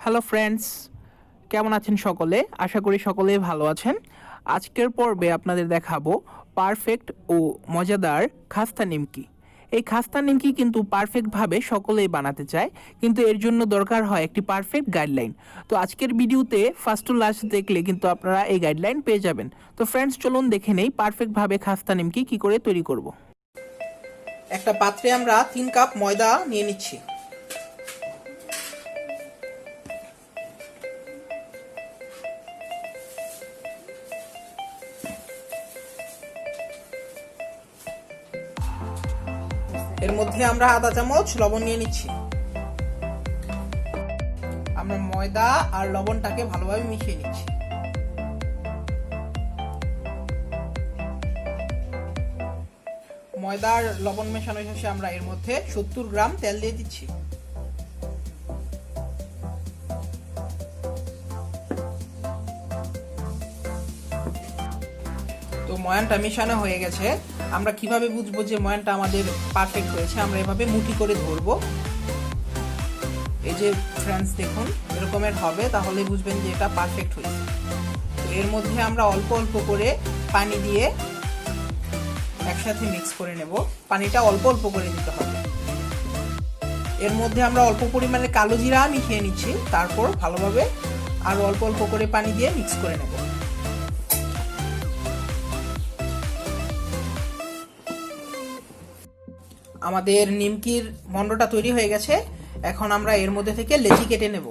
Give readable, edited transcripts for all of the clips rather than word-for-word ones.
Hello friends, কেমন আছেন সকলে? আশা করি সকলেই ভালো আছেন। আজকের পর্বে আপনাদের দেখাবো পারফেক্ট ও মজাদার খাস্তা নিমকি। এই খাস্তা নিমকি কিন্তু পারফেক্টভাবে সকলেই বানাতে চায়, কিন্তু এর জন্য দরকার হয় একটি পারফেক্ট গাইডলাইন। তো আজকের ভিডিওতে ফার্স্ট টু লাস্ট দেখলে কিন্তু আপনারা এই গাইডলাইন পেয়ে যাবেন। তো ফ্রেন্ডস, চলুন দেখে নেই পারফেক্টভাবে খাস্তা নিমকি কী করে তৈরি করব। একটা পাত্রে আমরা 3 কাপ ময়দা নিয়ে নিচ্ছি। এর মধ্যে আমরা আধা চামচ লবণ নিয়ে নিচ্ছি। আমরা ময়দা আর লবণটাকে ভালোভাবে মিশিয়ে নিচ্ছি। ময়দা আর লবণ মেশানো শেষে আমরা এর মধ্যে 70 গ্রাম তেল দিয়ে দিচ্ছি। তো ময়ানটা মেশানো হয়ে গেছে। আমরা কিভাবে বুঝবো যে ময়ানটা আমাদের পারফেক্ট হয়েছে? আমরা এভাবে মুঠি করে ধরবো। এই যে ফ্রেন্ডস দেখুন, এরকমের হবে, তাহলে বুঝবেন যে এটা পারফেক্ট হয়েছে। তো এর মধ্যে আমরা অল্প অল্প করে পানি দিয়ে একসাথে মিক্স করে নেব। পানিটা অল্প অল্প করে দিতে হবে। এর মধ্যে আমরা অল্প পরিমাণে কালো জিরা মিশিয়ে নিচ্ছি। তারপর ভালোভাবে আরো অল্প অল্প করে পানি দিয়ে মিক্স করে নেব। আমাদের নিমকির মন্ডটা তৈরি হয়ে গেছে। এখন আমরা এর মধ্যে থেকে লেচি কেটে নেব।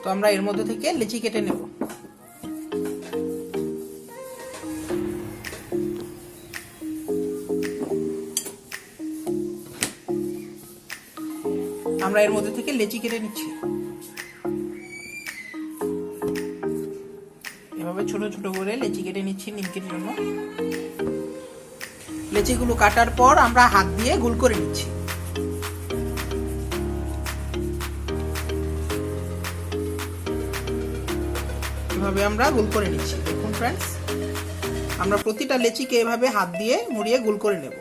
তো আমরা এর মধ্যে থেকে লেচি কেটে নেব। আমরা এর মধ্যে থেকে লেচি কেটে নিচ্ছি। এভাবে ছোট ছোট করে লেচি কেটে নিচ্ছি নিমকির জন্য। লেচিগুলো কাটার পর আমরা হাত দিয়ে গোল করে নিচ্ছি। এভাবে আমরা গোল করে নিচ্ছি। দেখুন ফ্রেন্ডস, আমরা প্রতিটা লেচিকে এভাবে হাত দিয়ে মুড়িয়ে গোল করে নেব।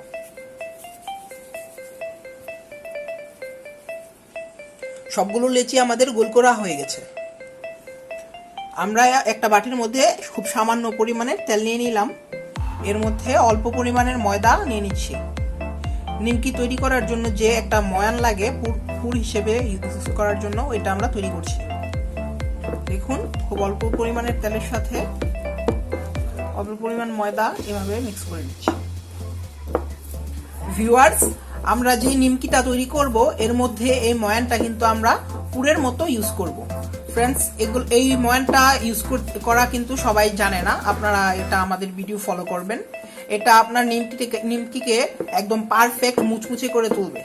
সবগুলো লেচি আমাদের গোল করা হয়ে গেছে। আমরা একটা বাটির মধ্যে খুব সামান্য পরিমাণের তেল নিয়ে নিলাম। এর মধ্যে অল্প পরিমাণের ময়দা নিয়ে নিচ্ছি। নিমকি তৈরি করার জন্য যে একটা ময়ান লাগে পুর হিসেবে ইউজ করার জন্য, ওইটা আমরা তৈরি করছি। দেখুন, খুব অল্প পরিমাণের তেলের সাথে অল্প পরিমাণ ময়দা এভাবে মিক্স করে নিচ্ছি। ভিউয়ার্স, আমরা যে নিমকিটা তৈরি করব এর মধ্যে এই ময়ানটা কিন্তু আমরা পুরের মতো ইউজ করব। ফ্রেন্ডস, এই ময়ানটা ইউজ করা কিন্তু সবাই জানে না। আপনারা এটা আমাদের ভিডিও ফলো করবেন। এটা আপনার নিমকিকে একদম পারফেক্ট মুচমুচে করে তুলবে।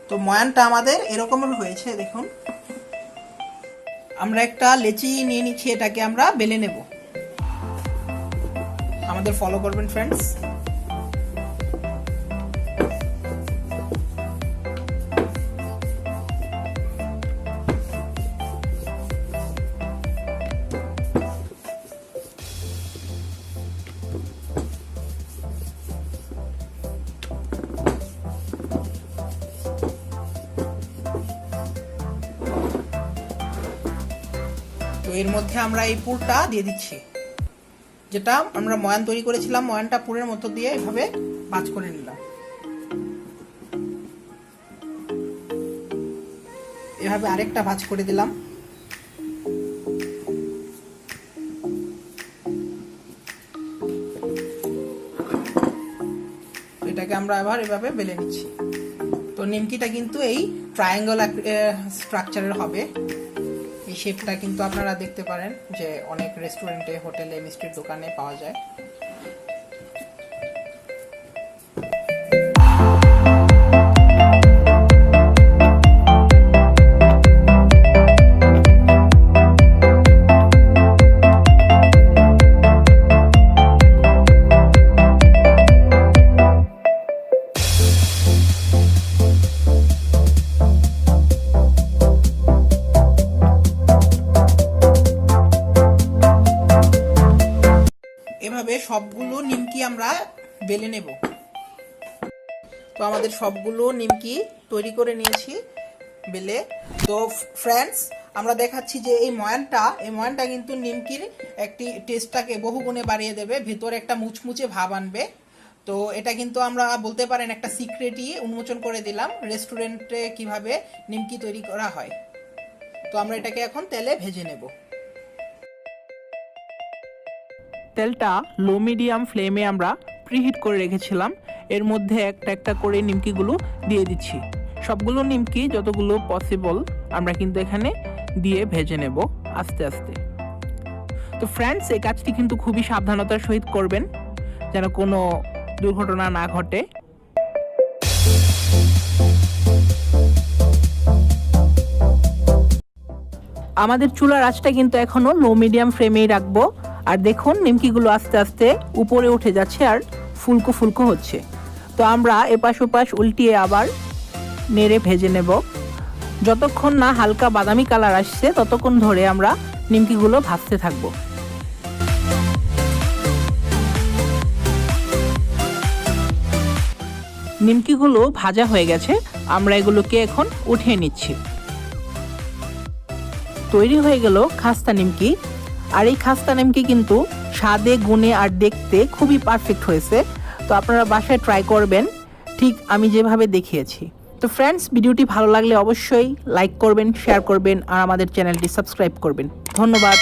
তো ময়ানটা আমাদের এরকমের হয়েছে। দেখুন, আমরা একটা লেচি নিয়ে নিচ্ছি। এটাকে আমরা বেলে নেব। আমাদের ফলো করবেন ফ্রেন্ডস। তো এর মধ্যে আমরা এই পুরটা দিয়ে দিচ্ছি, যেটা আমরা ময়ান তৈরি করেছিলাম। ময়ানটা পুরের মতো দিয়ে এভাবে ভাঁজ করে নিলাম। এভাবে আরেকটা ভাঁজ করে দিলাম। এটাকে আমরা আবার এভাবে বেলে নিচ্ছি। তো নিমকিটা কিন্তু এই ট্রায়াঙ্গল স্ট্রাকচারের হবে। এই শেপটা কিন্তু আপনারা দেখতে পারেন যে অনেক রেস্টুরেন্টে, হোটেলে, মিষ্টির দোকানে পাওয়া যায়। এভাবে সবগুলো নিমকি আমরা বেলে নেব। তো আমাদের সবগুলো নিমকি তৈরি করে নিয়েছি বেলে। তো ফ্রেন্ডস, আমরা দেখাচ্ছি যে এই ময়ানটা কিন্তু নিমকির একটি টেস্টটাকে বহুগুণে বাড়িয়ে দেবে, ভেতরে একটা মুচমুচে ভাব আনবে। তো এটা কিন্তু আমরা বলতে পারেন একটা সিক্রেটই উন্মোচন করে দিলাম রেস্টুরেন্টে কিভাবে নিমকি তৈরি করা হয়। তো আমরা এটাকে এখন তেলে ভেজে নেব। তেলটা লো মিডিয়াম ফ্লেমে আমরা প্রিহিট করে রেখেছিলাম। এর মধ্যে একটা একটা করে নিমকিগুলো দিয়ে দিচ্ছি। সবগুলো নিমকি যতগুলো পসিবল আমরা কিন্তু এখানে দিয়ে ভেজে নেব আস্তে আস্তে। তো ফ্রেন্ডস, এই কাজটি কিন্তু খুবই সাবধানতার সহিত করবেন যেন কোনো দুর্ঘটনা না ঘটে। আমাদের চুলার আঁচটা কিন্তু এখনো লো মিডিয়াম ফ্লেমেই রাখবো। আর দেখুন নিমকিগুলো আস্তে আস্তে উপরে উঠে যাচ্ছে আর ফুলকো ফুলকো হচ্ছে। তো আমরা এপাশ ওপাশ উল্টিয়ে আবার নেড়ে ভেজে নেব। যতক্ষণ না হালকা বাদামি কালার আসছে ততক্ষণ ধরে আমরা নিমকিগুলো ভাজতে থাকবো। নিমকিগুলো ভাজা হয়ে গেছে, আমরা এগুলোকে এখন উঠিয়ে নিচ্ছি। তৈরি হয়ে গেল খাস্তা নিমকি। আর এই খাস্তা নিমকি কিন্তু স্বাদে গুণে আর দেখতে খুবই পারফেক্ট হয়েছে। তো আপনারা বাসায় ট্রাই করবেন ঠিক আমি যেভাবে দেখিয়েছি। তো ফ্রেন্ডস, ভিডিওটি ভালো লাগলে অবশ্যই লাইক করবেন, শেয়ার করবেন আর আমাদের চ্যানেলটি সাবস্ক্রাইব করবেন। ধন্যবাদ।